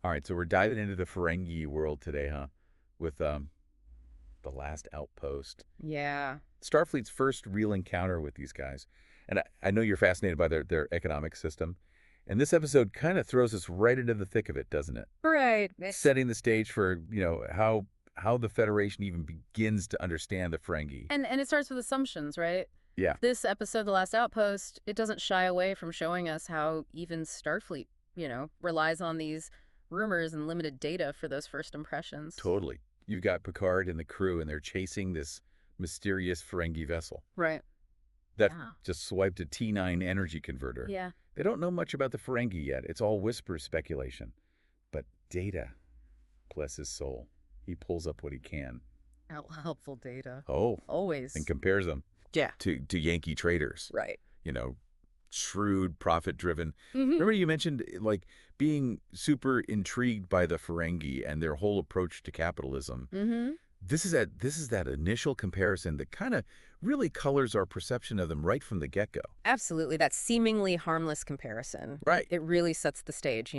All right, so we're diving into the Ferengi world today, huh? With the Last Outpost. Yeah. Starfleet's first real encounter with these guys. And I know you're fascinated by their economic system. And this episode kind of throws us right into the thick of it, doesn't it? Right. Setting the stage for, how the Federation even begins to understand the Ferengi. And it starts with assumptions, right? Yeah, This episode, The Last Outpost, it doesn't shy away from showing us how even Starfleet, relies on these rumors and limited data for those first impressions. totally. You've got Picard and the crew, and they're chasing this mysterious Ferengi vessel Right. that Yeah. just swiped a T9 energy converter. Yeah. They don't know much about the Ferengi yet. It's all whisper speculation. But Data, bless his soul, he pulls up what he can. Helpful data. Oh, Always. and compares them Yeah. to Yankee traders. Right. You know, shrewd, profit-driven. Mm-hmm. Remember you mentioned like being super intrigued by the Ferengi and their whole approach to capitalism. Mm-hmm. This is that initial comparison that kind of really colors our perception of them right from the get-go. Absolutely. That seemingly harmless comparison. Right. It really sets the stage,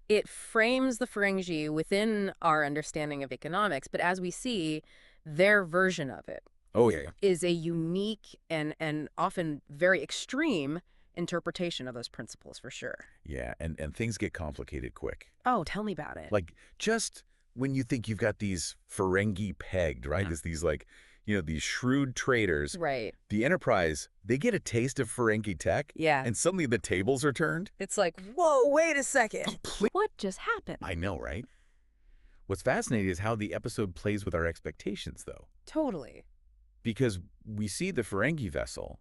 It frames the Ferengi within our understanding of economics, but as we see, their version of it Oh yeah. is a unique and often very extreme interpretation of those principles for sure. Yeah, and things get complicated quick. Oh, tell me about it. Like just when you think you've got these Ferengi pegged, right? Yeah. There's these like, these shrewd traders. Right. The Enterprise, they get a taste of Ferengi tech, Yeah. and suddenly the tables are turned. It's like, whoa, wait a second. Complete. What just happened? I know, right? What's fascinating is how the episode plays with our expectations, though. Totally. Because we see the Ferengi vessel,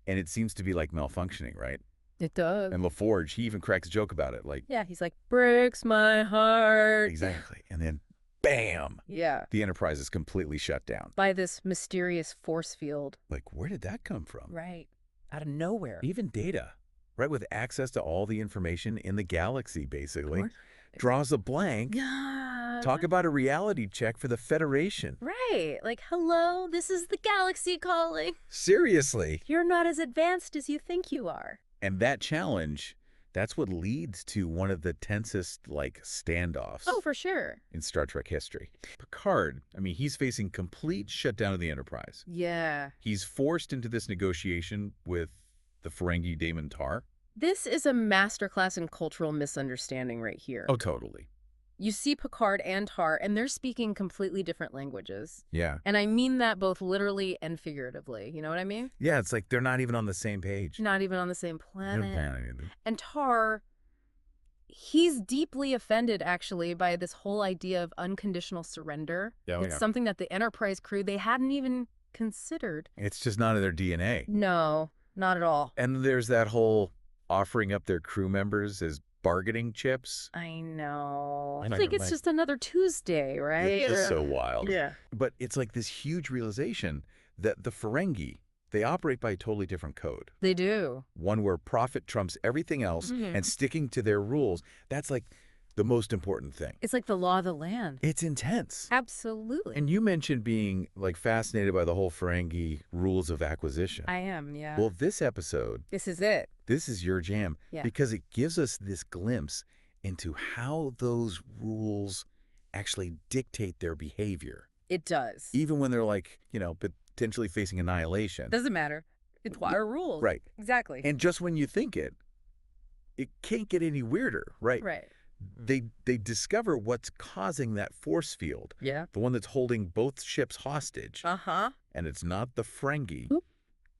and it seems to be like malfunctioning, right? It does. And LaForge, he even cracks a joke about it, like, Yeah, he's like, breaks my heart. exactly. And then, bam, Yeah. the Enterprise is completely shut down. By this mysterious force field. Like, where did that come from? Right. Out of nowhere. Even Data, right, with access to all the information in the galaxy, basically, course. draws a blank. Yeah. Talk about a reality check for the Federation. Right. Like, hello, this is the galaxy calling. Seriously. You're not as advanced as you think you are. And that challenge, that's what leads to one of the tensest, like, standoffs Oh, for sure. in Star Trek history. Picard, I mean, he's facing complete shutdown of the Enterprise. Yeah. He's forced into this negotiation with the Ferengi Daemon Tar. This is a masterclass in cultural misunderstanding right here. Oh, totally. You see Picard and Tar, and they're speaking completely different languages. Yeah. And I mean that both literally and figuratively. You know what I mean? Yeah, it's like they're not even on the same page. Not even on the same They're planet. panicking. And Tar, he's deeply offended, actually, by this whole idea of unconditional surrender. Oh, It's yeah. something that the Enterprise crew, they hadn't even considered. It's just not in their DNA. No, not at all. And there's that whole offering up their crew members as bargaining chips. I know. I It's know, like you're it's right. just another Tuesday, right? It's just so wild. Yeah. But it's like this huge realization that the Ferengi, they operate by a totally different code. They do. One where profit trumps everything else, Mhm. and sticking to their rules, that's like the most important thing. It's like the law of the land. It's intense. Absolutely. And you mentioned being like fascinated by the whole Ferengi rules of acquisition. I am, yeah. Well, this episode, This is it. this is your jam Yeah. because it gives us this glimpse into how those rules actually dictate their behavior, It does. even when they're like, potentially facing annihilation. Doesn't matter. It's water rules. Right. Exactly. And just when you think it can't get any weirder, right? Right. They discover what's causing that force field, Yeah. the one that's holding both ships hostage, Uh-huh. and it's not the Ferengi. Oop.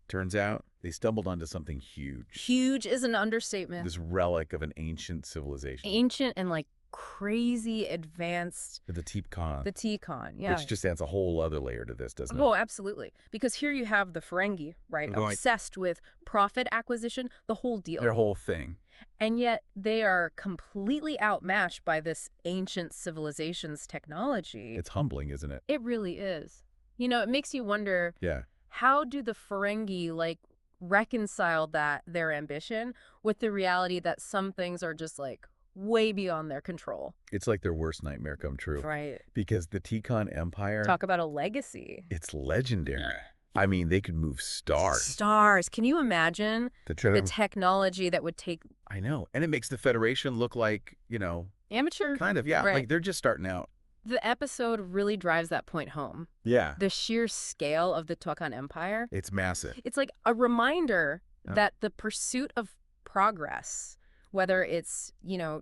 Turns out they stumbled onto something huge, Huge is an understatement. this relic of an ancient civilization, Ancient and like crazy advanced. the Tkon, The Tkon, yeah. which just adds a whole other layer to this, doesn't it? Oh, absolutely. Because here you have the Ferengi, right? Right. Obsessed with profit acquisition, the whole deal. Their whole thing. And yet they are completely outmatched by this ancient civilization's technology. It's humbling, isn't it? It really is. It makes you wonder, Yeah. how do the Ferengi reconcile their ambition with the reality that some things are just way beyond their control? It's like their worst nightmare come true. Right. Because the Tkon Empire, Talk about a legacy. it's legendary. I mean, they could move stars. Stars. Can you imagine The the technology that would take? I know. And it makes the Federation look like, Amateur. Kind of, yeah. Right. Like, they're just starting out. The episode really drives that point home. Yeah. The sheer scale of the Tkon Empire. It's massive. It's like a reminder Yeah. that the pursuit of progress, whether it's,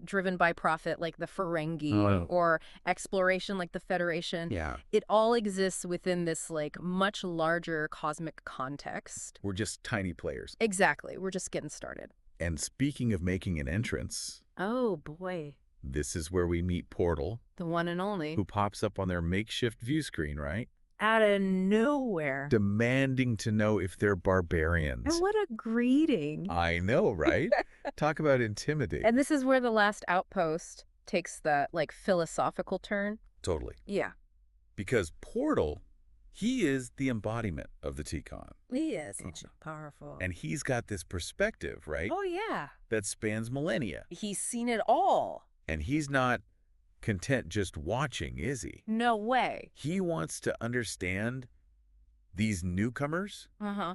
driven by profit like the Ferengi or exploration like the Federation, Yeah. it all exists within this like much larger cosmic context. We're just tiny players. Exactly. We're just getting started. And speaking of making an entrance, Oh, boy. this is where we meet Portal, The one and only. who pops up on their makeshift view screen, right? Out of nowhere. Demanding to know if they're barbarians. And what a greeting. I know, right? Talk about intimidating. And this is where the Last Outpost takes that like philosophical turn. Totally. Yeah. Because Portal, he is the embodiment of the Tkon. He is. He's powerful. And he's got this perspective, right? Oh, yeah. That spans millennia. He's seen it all. And he's not content just watching, is he? No way. He wants to understand these newcomers Uh-huh.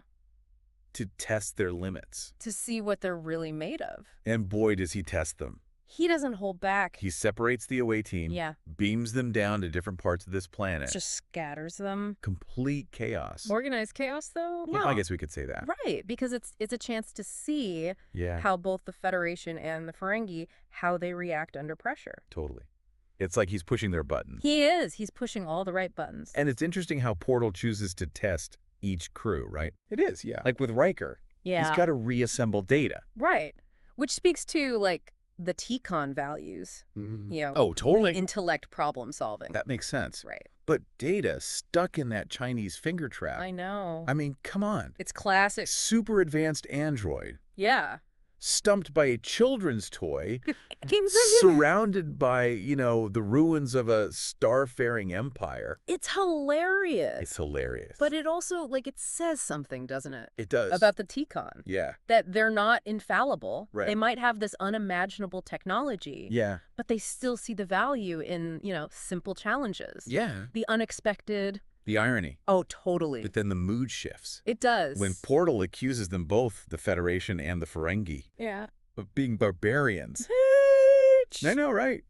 to test their limits. To see what they're really made of. And boy, does he test them. He doesn't hold back. He separates the away team, Yeah. beams them down to different parts of this planet. Just scatters them. Complete chaos. Organized chaos, though? Well, I guess we could say that. Right, because it's a chance to see Yeah, how both the Federation and the Ferengi, how they react under pressure. totally. It's like he's pushing their buttons. He is. He's pushing all the right buttons. And it's interesting how Portal chooses to test each crew, right? It is, yeah. Like with Riker, Yeah. he's got to reassemble data. Right. Which speaks to, like, the Tkon values. Mhm. Oh, totally. Intellect problem solving. That makes sense. Right. But Data stuck in that Chinese finger trap. I know. I mean, come on. It's classic. Super advanced android, Yeah. stumped by a children's toy, Games surrounded by, the ruins of a starfaring empire. It's hilarious. It's hilarious. But it also, like, it says something, doesn't it? it does. About the Tkon. Yeah. That they're not infallible. Right. They might have this unimaginable technology. Yeah. But they still see the value in, simple challenges. Yeah. The unexpected. The irony. Oh, totally. But then the mood shifts. It does. When Portal accuses them both, the Federation and the Ferengi, Yeah. of being barbarians. I know, right?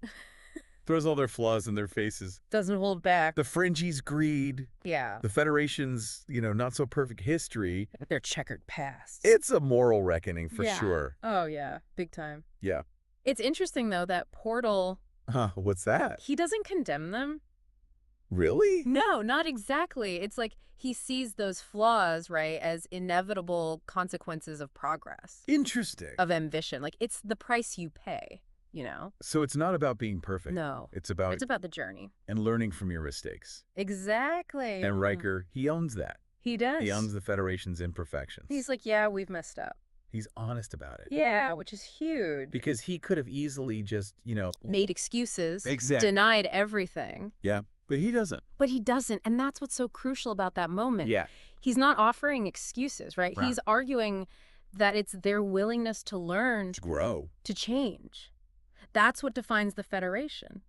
Throws all their flaws in their faces. Doesn't hold back. The Ferengi's greed, Yeah. the Federation's, not so perfect history. Their checkered past. It's a moral reckoning for Yeah. sure. Oh, yeah. Big time. Yeah. It's interesting, though, that Portal, Huh, what's that? he doesn't condemn them. Really? No, not exactly. It's like he sees those flaws, right, as inevitable consequences of progress, Interesting. of ambition. Like, it's the price you pay, So it's not about being perfect. No. It's about It's about the journey. and learning from your mistakes. Exactly. And Riker, he owns that. He does. He owns the Federation's imperfections. He's like, yeah, we've messed up. He's honest about it. Yeah, which is huge. Because he could have easily just, Made excuses. Exactly. Denied everything. Yeah, but he doesn't. But he doesn't. And that's what's so crucial about that moment. Yeah. He's not offering excuses, right? Right. He's arguing that it's their willingness to learn, To grow. to change. That's what defines the Federation.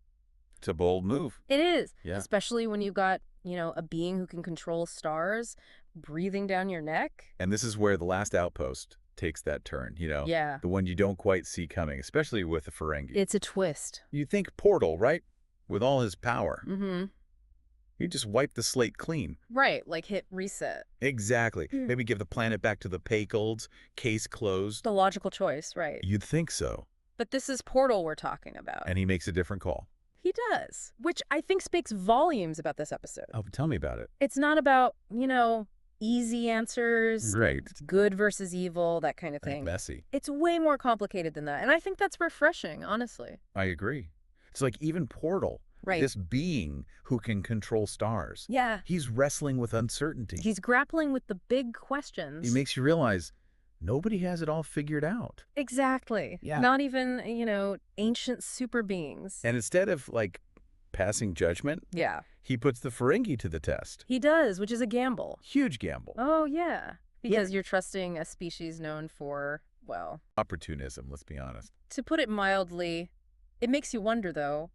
It's a bold move. It is. Yeah. Especially when you've got, a being who can control stars breathing down your neck. And this is where the Last Outpost takes that turn, Yeah. The one you don't quite see coming, especially with the Ferengi. It's a twist. You think Portal, right? With all his power. Mm-hmm. He just wiped the slate clean. Right, like hit reset. Exactly. Hmm. Maybe give the planet back to the Paykolds, case closed. The logical choice, right. You'd think so. But this is Portal we're talking about. And he makes a different call. He does, which I think speaks volumes about this episode. Oh, tell me about it. It's not about, easy answers, Right. good versus evil, that kind of Like thing. messy. It's way more complicated than that. And I think that's refreshing, honestly. I agree. It's like even Portal, Right. this being who can control stars. Yeah. He's wrestling with uncertainty. He's grappling with the big questions. He makes you realize nobody has it all figured out. Exactly. Yeah. Not even, ancient super beings. And instead of passing judgment, Yeah. he puts the Ferengi to the test. He does, which is a gamble. Huge gamble. Oh, yeah. Because you're trusting a species known for, well, Opportunism, let's be honest. to put it mildly, it makes you wonder, though,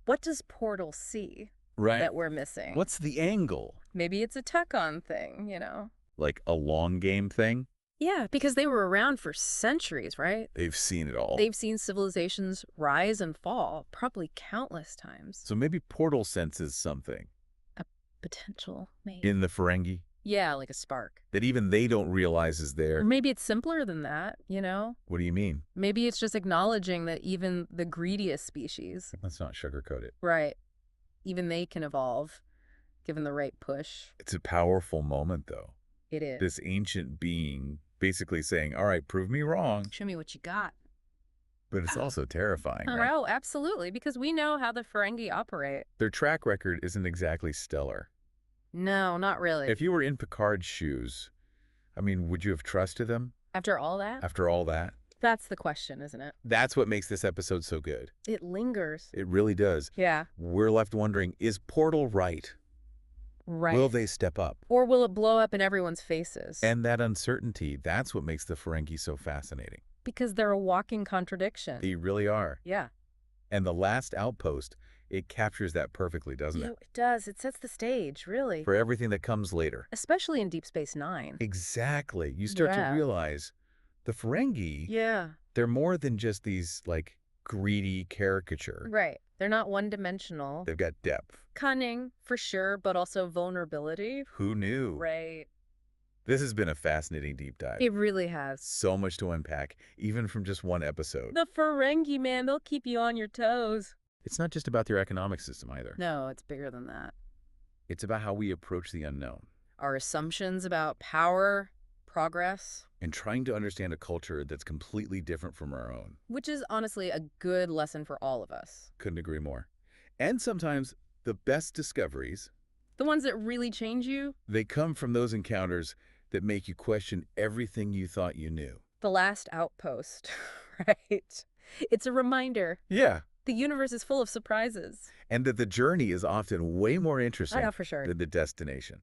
what does Portal see Right. that we're missing? What's the angle? Maybe it's a Tkon thing, Like a long game thing? Yeah, because they were around for centuries, right? They've seen it all. They've seen civilizations rise and fall, probably countless times. So maybe Portal senses something A potential, maybe. in the Ferengi Yeah, like a spark. that even they don't realize is Or there. maybe it's simpler than that, you know? What do you mean? Maybe it's just acknowledging that even the greediest species, Let's not sugarcoat it. right, even they can evolve, given the right push. It's a powerful moment, though. It is. This ancient being basically saying, all right, prove me wrong. Show me what you got. But it's also terrifying, right? Oh, absolutely, because we know how the Ferengi operate. Their track record isn't exactly stellar. No, not really. If you were in Picard's shoes, I mean, would you have trusted them After all that? after all that? That's the question, isn't it? That's what makes this episode so good. It lingers. It really does. Yeah. We're left wondering, is Portal right? Right. Will they step up? Or will it blow up in everyone's faces? And that uncertainty, that's what makes the Ferengi so fascinating. Because they're a walking contradiction. They really are. Yeah. And the Last Outpost, it captures that perfectly, doesn't it? It does. It sets the stage, really. For everything that comes later. Especially in Deep Space Nine. Exactly. You start to Yeah. realize the Ferengi, Yeah. they're more than just these, like, greedy caricature. Right. They're not one-dimensional. They've got depth. Cunning, for sure, but also vulnerability. Who knew? Right. This has been a fascinating deep dive. It really has. So much to unpack, even from just one episode. The Ferengi, man, they'll keep you on your toes. It's not just about their economic system either. No, it's bigger than that. It's about how we approach the unknown Our assumptions about power, progress, and trying to understand a culture that's completely different from our own. which is honestly a good lesson for all of us. Couldn't agree more. And sometimes the best discoveries, The ones that really change you, they come from those encounters that make you question everything you thought you knew. the Last Outpost, right? It's a reminder. Yeah. The universe is full of surprises. And that the journey is often way more interesting I know for sure. than the destination.